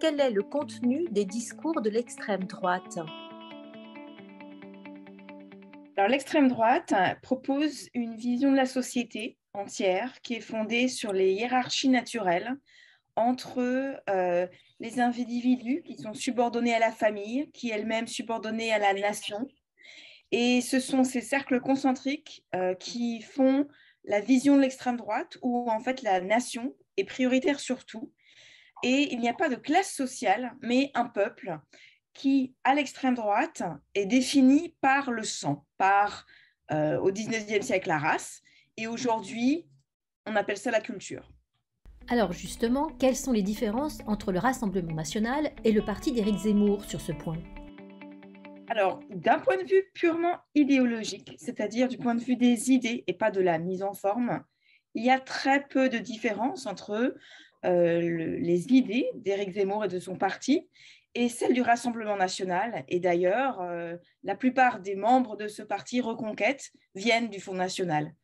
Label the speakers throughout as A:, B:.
A: quel est le contenu des discours de l'extrême droite?
B: Alors, l'extrême droite propose une vision de la société entière qui est fondée sur les hiérarchies naturelles entre les individus qui sont subordonnés à la famille, qui est elle-même subordonnée à la nation. Et ce sont ces cercles concentriques qui font la vision de l'extrême droite où en fait la nation est prioritaire sur tout. Et il n'y a pas de classe sociale, mais un peuple qui, à l'extrême droite, est défini par le sang, au 19e siècle, la race, et aujourd'hui, on appelle ça la culture.
C: Alors justement, quelles sont les différences entre le Rassemblement national et le parti d'Éric Zemmour sur ce point?
B: Alors, d'un point de vue purement idéologique, c'est-à-dire du point de vue des idées et pas de la mise en forme, il y a très peu de différence entre les idées d'Éric Zemmour et de son parti et celles du Rassemblement national. Et d'ailleurs, la plupart des membres de ce parti Reconquête viennent du Front national.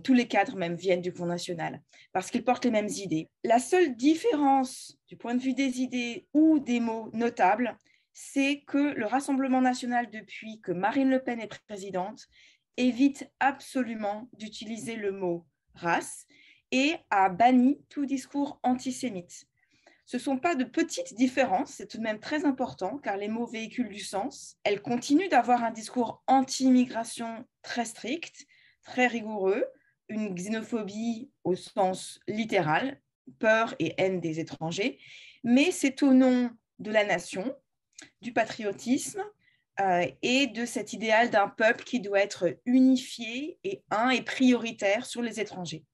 B: Tous les cadres même viennent du Front national parce qu'ils portent les mêmes idées. La seule différence du point de vue des idées ou des mots notables, c'est que le Rassemblement national, depuis que Marine Le Pen est présidente, évite absolument d'utiliser le mot race et a banni tout discours antisémite. Ce ne sont pas de petites différences, c'est tout de même très important car les mots véhiculent du sens. Elle continue d'avoir un discours anti-immigration très strict, très rigoureux, une xénophobie au sens littéral, peur et haine des étrangers, mais c'est au nom de la nation, du patriotisme et de cet idéal d'un peuple qui doit être unifié et un et prioritaire sur les étrangers.